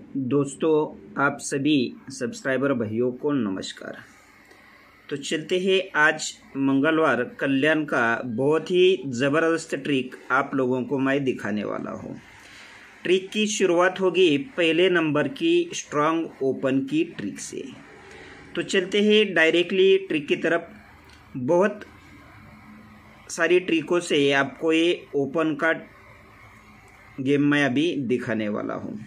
दोस्तों, आप सभी सब्सक्राइबर भाइयों को नमस्कार। तो चलते हैं, आज मंगलवार कल्याण का बहुत ही ज़बरदस्त ट्रिक आप लोगों को मैं दिखाने वाला हूँ। ट्रिक की शुरुआत होगी पहले नंबर की स्ट्रांग ओपन की ट्रिक से। तो चलते हैं डायरेक्टली ट्रिक की तरफ। बहुत सारी ट्रिकों से आपको ये ओपन का गेम मैं अभी दिखाने वाला हूँ।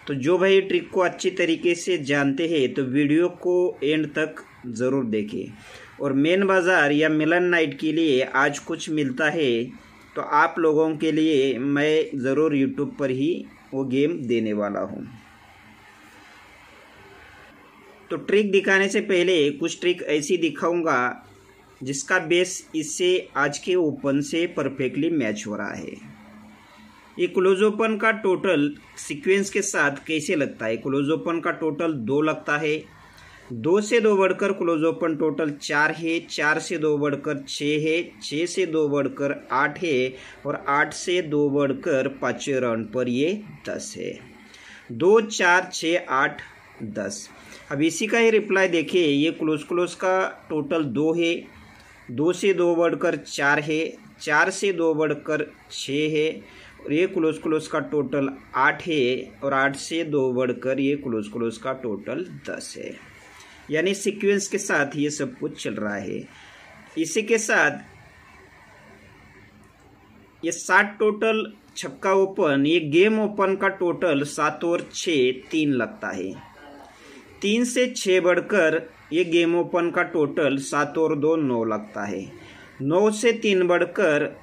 तो जो भाई ट्रिक को अच्छी तरीके से जानते हैं तो वीडियो को एंड तक ज़रूर देखें। और मेन बाज़ार या मिलन नाइट के लिए आज कुछ मिलता है तो आप लोगों के लिए मैं ज़रूर यूट्यूब पर ही वो गेम देने वाला हूँ। तो ट्रिक दिखाने से पहले कुछ ट्रिक ऐसी दिखाऊंगा जिसका बेस इससे आज के ओपन से परफेक्टली मैच हो रहा है। ये क्लोज ओपन का टोटल सीक्वेंस के साथ कैसे लगता है? क्लोज ओपन का टोटल 2 लगता है, 2 से 2 बढ़कर क्लोज ओपन टोटल 4 है, 4 से 2 बढ़कर 6 है, 6 से 2 बढ़कर 8 है और 8 से 2 बढ़कर 5वें राउंड पर ये 10 है। 2 4 6 8 10। अब इसी का ही रिप्लाई देखिए, ये क्लोज का टोटल 2 है, 2 से 2 बढ़कर 4 है, 4 से 2 बढ़कर 6 है और ये क्लोज का टोटल 8 है और 8 से 2 बढ़कर ये क्लोज का टोटल 10 है। यानी सीक्वेंस के साथ ये सब कुछ चल रहा है। इसी के साथ ये 7 टोटल छक्का ओपन, ये गेम ओपन का टोटल 7 और 6 3 लगता है। 3 से 6 बढ़कर ये गेम ओपन का टोटल 7 और 2 9 लगता है। 9 से 3 बढ़कर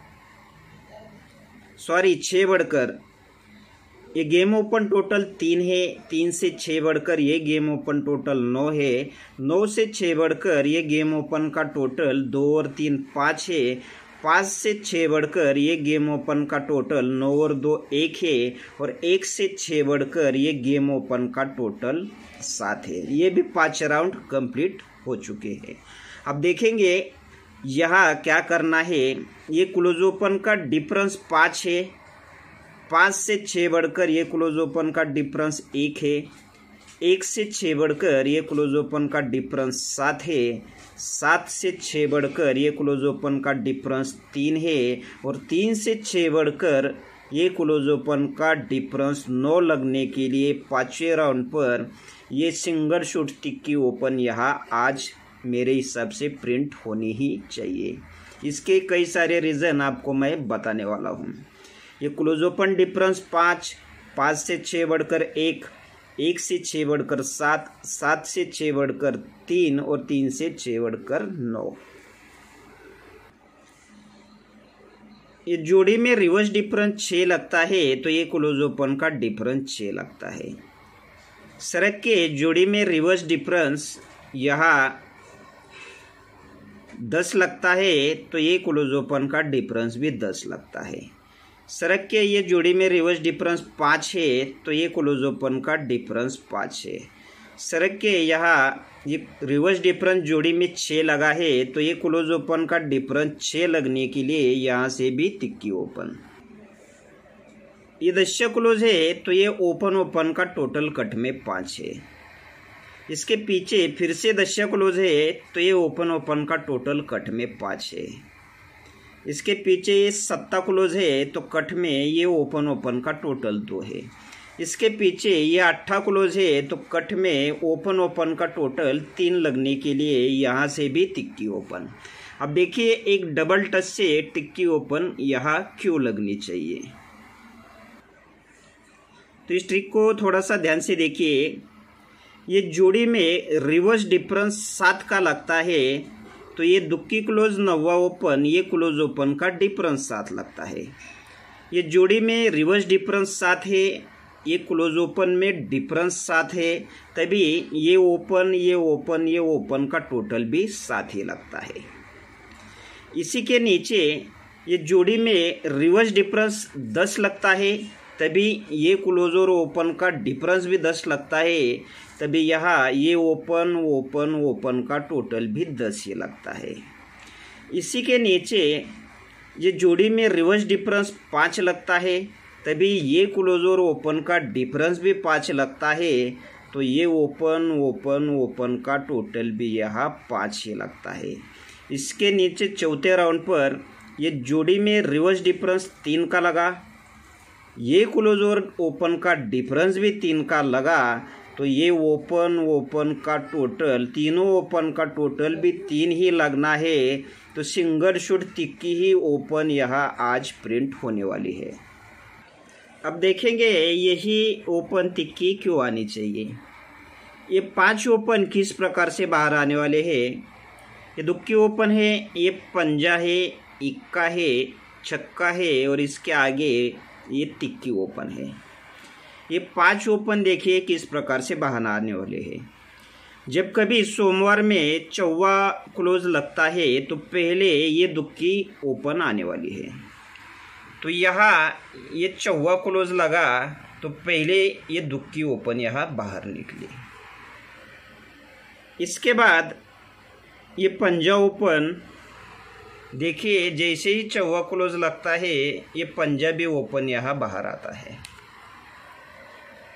6 बढ़कर ये गेम ओपन टोटल 3 है। 3 से 6 बढ़कर ये गेम ओपन टोटल 9 है। 9 से 6 बढ़कर ये गेम ओपन का टोटल 2 और 3 5 है। 5 से 6 बढ़कर ये गेम ओपन का टोटल 9 और 2 1 है और 1 से 6 बढ़कर ये गेम ओपन का टोटल 7 है। ये भी 5 राउंड कंप्लीट हो चुके हैं। अब देखेंगे यहाँ क्या करना है। ये क्लोज ओपन का डिफरेंस 5 है, 5 से 6 बढ़कर ये क्लोज ओपन का डिफरेंस 1 है, 1 से 6 बढ़कर ये क्लोज ओपन का डिफरेंस 7 है, 7 से 6 बढ़कर ये क्लोज ओपन का डिफरेंस 3 है और 3 से 6 बढ़कर ये क्लोज ओपन का डिफरेंस 9 लगने के लिए 5वें राउंड पर ये सिंगल शॉट टिक्की ओपन यहाँ आज मेरे हिसाब से प्रिंट होनी ही चाहिए। इसके कई सारे रीज़न आपको मैं बताने वाला हूँ। ये क्लोज ओपन डिफरेंस 5, 5 से 6 बढ़कर 1, 1 से 6 बढ़कर 7, 7 से 6 बढ़कर 3 और 3 से 6 बढ़कर 9। ये जोड़ी में रिवर्स डिफरेंस 6 लगता है तो ये क्लोज ओपन का डिफरेंस 6 लगता है। सरक के जोड़ी में रिवर्स डिफरेंस यहाँ 10 लगता है तो ये क्लोज ओपन का डिफरेंस भी 10 लगता है। सरक के ये जोड़ी में रिवर्स डिफरेंस 5 है तो ये क्लोज ओपन का डिफरेंस 5 है। सरक के यहाँ ये रिवर्स डिफरेंस जोड़ी में 6 लगा है तो ये क्लोज ओपन का डिफरेंस 6 लगने के लिए यहाँ से भी टिक्की ओपन। ये 10 क्लोज है तो ये ओपन का टोटल कट में 5 है। इसके पीछे फिर से 10 क्लोज है तो ये ओपन का टोटल कट में 5 है। इसके पीछे ये 7 क्लोज है तो कट में ये ओपन का टोटल 2 है। इसके पीछे ये 8 क्लोज है तो कट में ओपन का टोटल 3 लगने के लिए यहाँ से भी टिक्की ओपन। अब देखिए, एक डबल टच से टिक्की ओपन यहाँ क्यों लगनी चाहिए। तो इस ट्रिक को थोड़ा सा ध्यान से देखिए। ये जोड़ी में रिवर्स डिफरेंस 7 का लगता है तो ये दुक्की क्लोज 9वां ओपन, ये क्लोज ओपन का डिफरेंस 7 लगता है। ये जोड़ी में रिवर्स डिफरेंस 7 है, ये क्लोज ओपन में डिफरेंस 7 है, तभी ये ओपन का टोटल भी 7 ही लगता है। इसी के नीचे ये जोड़ी में रिवर्स डिफरेंस 10 लगता है, तभी ये क्लोज और ओपन का डिफरेंस भी 10 लगता है, तभी यहाँ ये ओपन का टोटल भी 10 ही लगता है। इसी के नीचे ये जोड़ी में रिवर्स डिफरेंस 5 लगता है, तभी ये क्लोज और ओपन का डिफरेंस भी 5 लगता है, तो ये ओपन ओपन ओपन का टोटल भी यहाँ 5 ही लगता है। इसके नीचे चौथे राउंड पर ये जोड़ी में रिवर्स डिफरेंस 3 का लगा, ये क्लोज और ओपन का डिफरेंस भी 3 का लगा, तो ये ओपन ओपन का टोटल, तीनों ओपन का टोटल भी 3 ही लगना है। तो सिंगल शॉट तिक्की ही ओपन यहाँ आज प्रिंट होने वाली है। अब देखेंगे यही ओपन तिक्की क्यों आनी चाहिए। ये 5 ओपन किस प्रकार से बाहर आने वाले हैं। ये दुक्की ओपन है, ये पंजा है, इक्का है, छक्का है और इसके आगे ये तिक्की ओपन है। ये 5 ओपन देखिए किस प्रकार से बाहर आने वाले हैं। जब कभी सोमवार में चौवा क्लोज लगता है तो पहले ये दुक्की ओपन आने वाली है। तो यहाँ ये चौवा क्लोज लगा तो पहले ये दुक्की ओपन यहाँ बाहर निकली। इसके बाद ये पंजा ओपन देखिए, जैसे ही चौवा क्लोज लगता है ये पंजा भी ओपन यहाँ बाहर आता है।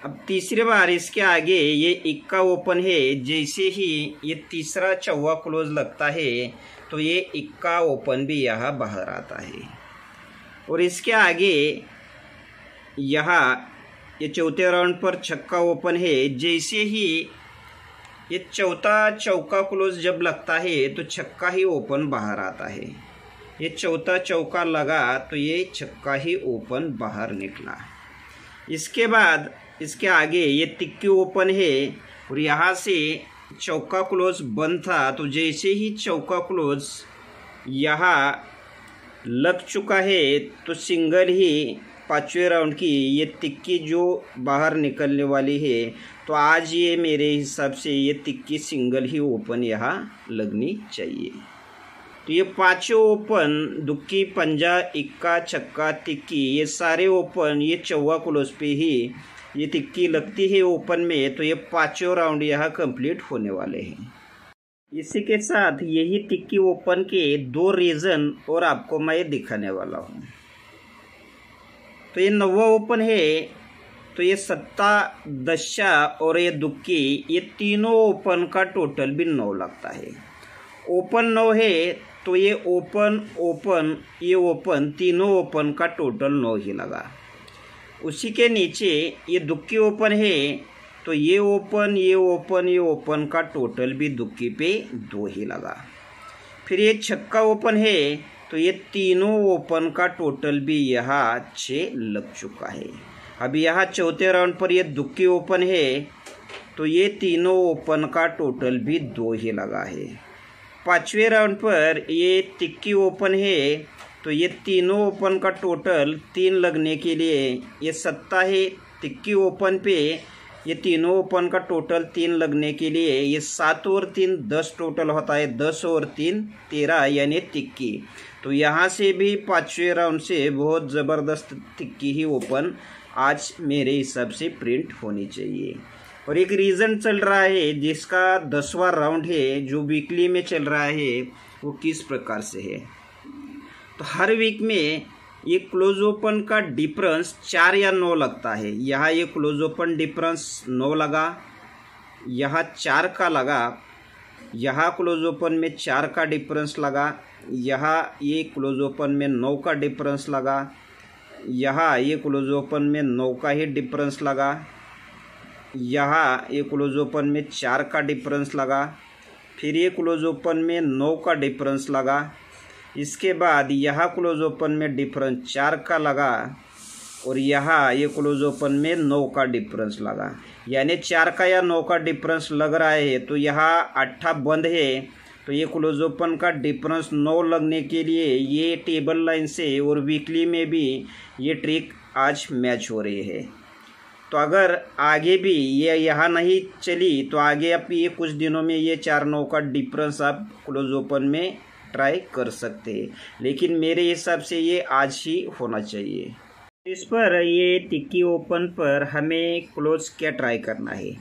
अब तीसरी बार इसके आगे ये इक्का ओपन है, जैसे ही ये तीसरा चौवा क्लोज लगता है तो ये इक्का ओपन भी यहाँ बाहर आता है। और इसके आगे यहाँ ये चौथे राउंड पर छक्का ओपन है, जैसे ही ये चौथा चौका क्लोज जब लगता है तो छक्का ही ओपन बाहर आता है। ये चौथा चौका लगा तो ये छक्का ही ओपन बाहर निकला। इसके बाद इसके आगे ये तिक्की ओपन है और यहाँ से चौका क्लोज बंद था, तो जैसे ही चौका क्लोज यहाँ लग चुका है तो सिंगल ही 5वें राउंड की ये तिक्की जो बाहर निकलने वाली है। तो आज ये मेरे हिसाब से ये तिक्की सिंगल ही ओपन यहाँ लगनी चाहिए। तो ये 5 ओपन दुक्की, पंजा, इक्का, छक्का, तिक्की, ये सारे ओपन ये चौवा क्लोज पे ही ये तिक्की लगती है ओपन में। तो ये 5 राउंड यहाँ कंप्लीट होने वाले हैं। इसी के साथ यही तिक्की ओपन के 2 रीजन और आपको मैं दिखाने वाला हूँ। तो ये 9वां ओपन है, तो ये सत्ता, दशा और ये दुक्की, ये तीनों ओपन का टोटल भी 9 लगता है। ओपन 9 है तो ये ओपन ओपन ये ओपन, तीनों ओपन का टोटल 9 ही लगा। उसी के नीचे ये दुक्की ओपन है तो ये ओपन ये ओपन ये ओपन का टोटल भी दुक्की पे 2 ही लगा। फिर ये छक्का ओपन है तो ये तीनों ओपन का टोटल भी यहाँ 6 लग चुका है। अब यहाँ चौथे राउंड पर ये दुक्की ओपन है तो ये तीनों ओपन का टोटल भी 2 ही लगा है। 5वें राउंड पर ये तिक्की ओपन है तो ये तीनों ओपन का टोटल 3 लगने के लिए ये सत्ता है। तिक्की ओपन पे ये तीनों ओपन का टोटल 3 लगने के लिए ये 7 और 3 10 टोटल होता है। 10 और 3 13 यानी तिक्की। तो यहाँ से भी 5वें राउंड से बहुत ज़बरदस्त तिक्की ही ओपन आज मेरे हिसाब से प्रिंट होनी चाहिए। और एक रीज़न चल रहा है जिसका 10वां राउंड है जो वीकली में चल रहा है, वो किस प्रकार से है। तो हर वीक में ये क्लोज ओपन का डिफरेंस 4 या 9 लगता है। यहाँ ये क्लोज ओपन डिफरेंस 9 लगा, यहाँ 4 का लगा, यहाँ क्लोज ओपन में 4 का डिफरेंस लगा, यहाँ ये क्लोज ओपन में 9 का डिफरेंस लगा, यहाँ ये क्लोज ओपन में 9 का ही डिफरेंस लगा, यहाँ ये क्लोज ओपन में 4 का डिफरेंस लगा, फिर ये क्लोज ओपन में 9 का डिफरेंस लगा। इसके बाद यहाँ क्लोज ओपन में डिफरेंस 4 का लगा और यहाँ ये क्लोज ओपन में 9 का डिफरेंस लगा। यानी 4 का या 9 का डिफरेंस लग रहा है तो यहाँ 8 बंद है। तो ये क्लोज ओपन का डिफरेंस 9 लगने के लिए ये टेबल लाइन से और वीकली में भी ये ट्रिक आज मैच हो रही है। तो अगर आगे भी ये यहाँ नहीं चली तो आगे आप ये कुछ दिनों में ये 4-9 का डिफरेंस आप क्लोज ओपन में ट्राई कर सकते हैं, लेकिन मेरे हिसाब से ये आज ही होना चाहिए। इस पर ये तिक्की ओपन पर हमें क्लोज क्या ट्राई करना है,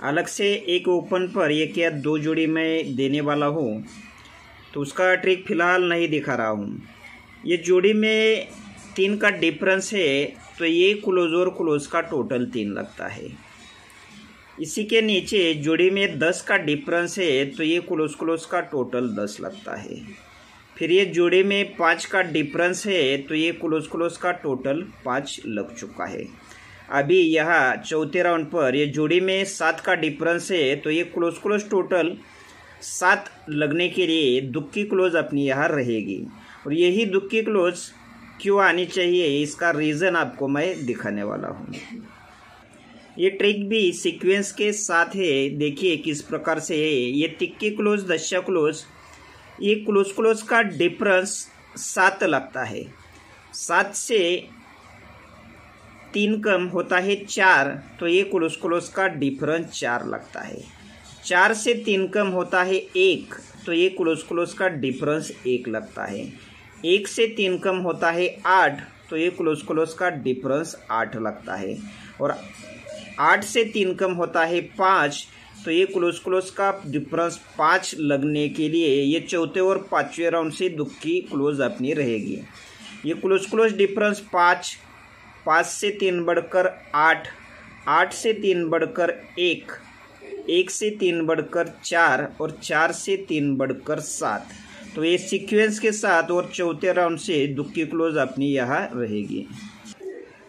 अलग से एक ओपन पर ये क्या 2 जोड़ी मैं देने वाला हूँ, तो उसका ट्रिक फ़िलहाल नहीं दिखा रहा हूँ। ये जोड़ी में 3 का डिफरेंस है तो ये क्लोज और क्लोज का टोटल 3 लगता है। इसी के नीचे जोड़ी में 10 का डिफरेंस है तो ये क्लोज क्लोज का टोटल 10 लगता है। फिर ये जोड़ी में 5 का डिफरेंस है तो ये क्लोज क्लोज का टोटल 5 लग चुका है। अभी यहाँ चौथे राउंड पर ये जोड़ी में 7 का डिफरेंस है तो ये क्लोज क्लोज टोटल 7 लगने के लिए दुक्की क्लोज अपनी यहाँ रहेगी। और यही दुक्की क्लोज क्यों आनी चाहिए इसका रीज़न आपको मैं दिखाने वाला हूँ। ये ट्रिक भी सीक्वेंस के साथ है, देखिए किस प्रकार से है। ये तिक्की क्लोज दशा क्लोज, ये क्लोज क्लोज का डिफरेंस 7 लगता है। 7 से 3 कम होता है 4 तो ये क्लोज क्लोज का डिफरेंस 4 लगता है। 4 से 3 कम होता है 1 तो ये क्लोज क्लोज का डिफरेंस 1 लगता है। 1 से 3 कम होता है 8 तो ये क्लोज क्लोज का डिफरेंस 8 लगता है। और 8 से 3 कम होता है 5 तो ये क्लोज क्लोज का डिफरेंस 5 लगने के लिए ये चौथे और पांचवें राउंड से दुक्की क्लोज अपनी रहेगी। ये क्लोज क्लोज डिफरेंस 5, 5 से 3 बढ़कर 8, 8 से 3 बढ़कर 1, 1 से 3 बढ़कर 4 और 4 से 3 बढ़कर 7। तो ये सीक्वेंस के साथ और चौथे राउंड से दुक्की क्लोज अपनी यहाँ रहेगी।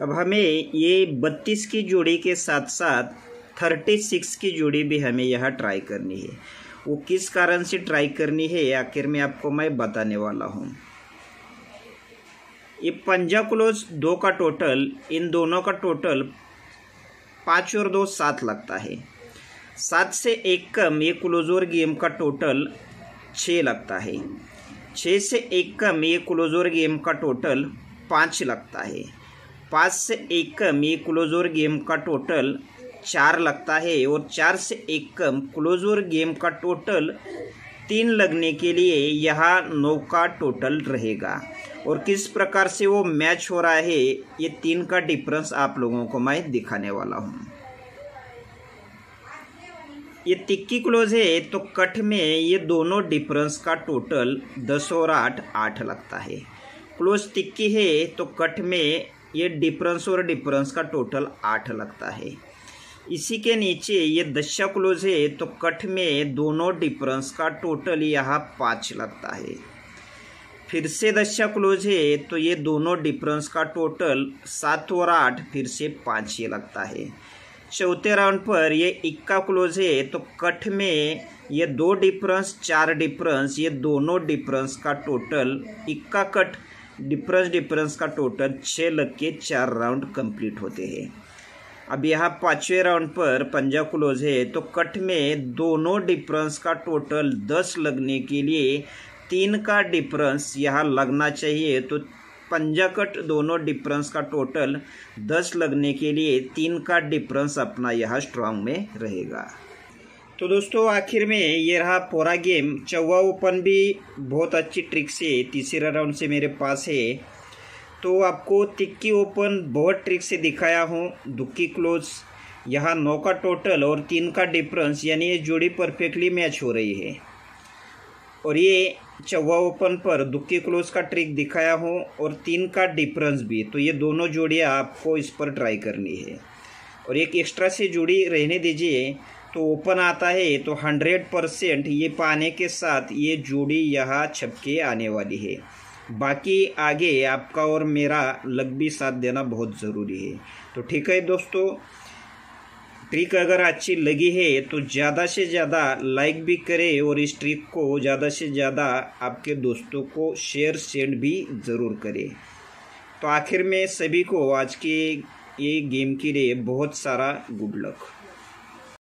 अब हमें ये 32 की जोड़ी के साथ साथ 36 की जोड़ी भी हमें यहाँ ट्राई करनी है। वो किस कारण से ट्राई करनी है आखिर में आपको मैं बताने वाला हूँ। ये पंजा क्लोज 2 का टोटल, इन दोनों का टोटल 5 और 2 7 लगता है। 7 से 1 कम ये क्लोज और गेम का टोटल 6 लगता है। 6 से 1 कम ये क्लोज और गेम का टोटल 5 लगता है। 5 से 1 कम ये क्लोज और गेम का टोटल 4 लगता है। और 4 से 1 कम क्लोज और गेम का टोटल 3 लगने के लिए यहाँ 9 का टोटल रहेगा। और किस प्रकार से वो मैच हो रहा है ये 3 का डिफरेंस आप लोगों को मैं दिखाने वाला हूँ। ये तिक्की क्लोज है तो कट में ये दोनों डिफरेंस का टोटल 10 और 8 8 लगता है। क्लोज तिक्की है तो कट में ये डिफरेंस और डिफरेंस का टोटल 8 लगता है। इसी के नीचे ये दशा क्लोज है तो कट में दोनों डिफरेंस का टोटल यहाँ 5 लगता है। फिर से दशा क्लोज है तो ये दोनों डिफरेंस का टोटल 7 और 8 फिर से 5 ये लगता है। चौथे राउंड पर ये इक्का क्लोज है तो कट में ये 2 डिफरेंस 4 डिफरेंस ये दोनों डिफरेंस का टोटल इक्का कट डिफरेंस का टोटल 6 लग के 4 राउंड कंप्लीट होते हैं। अब यहाँ पांचवें राउंड पर पंजा क्लोज है तो कट में दोनों डिफरेंस का टोटल 10 लगने के लिए 3 का डिफरेंस यहाँ लगना चाहिए। तो पंजा कट दोनों डिफरेंस का टोटल 10 लगने के लिए 3 का डिफरेंस अपना यहाँ स्ट्रांग में रहेगा। तो दोस्तों आखिर में ये रहा पूरा गेम। चौवा ओपन भी बहुत अच्छी ट्रिक से तीसरा राउंड से मेरे पास है। तो आपको तिक्की ओपन बहुत ट्रिक से दिखाया हूँ। दुक्की क्लोज यहाँ 9 का टोटल और 3 का डिफरेंस यानी ये जोड़ी परफेक्टली मैच हो रही है। और ये चौवा ओपन पर दुक्की क्लोज का ट्रिक दिखाया हूँ और 3 का डिफरेंस भी। तो ये दोनों जोड़ियाँ आपको इस पर ट्राई करनी है। और एक एक्स्ट्रा से जोड़ी रहने दीजिए। तो ओपन आता है तो 100% ये पाने के साथ ये जोड़ी यहाँ छपके आने वाली है। बाकी आगे आपका और मेरा लक भी साथ देना बहुत ज़रूरी है। तो ठीक है दोस्तों, ट्रिक अगर अच्छी लगी है तो ज़्यादा से ज़्यादा लाइक भी करें और इस ट्रिक को ज़्यादा से ज़्यादा आपके दोस्तों को शेयर सेंड भी ज़रूर करें। तो आखिर में सभी को आज के ये गेम के लिए बहुत सारा गुड लक।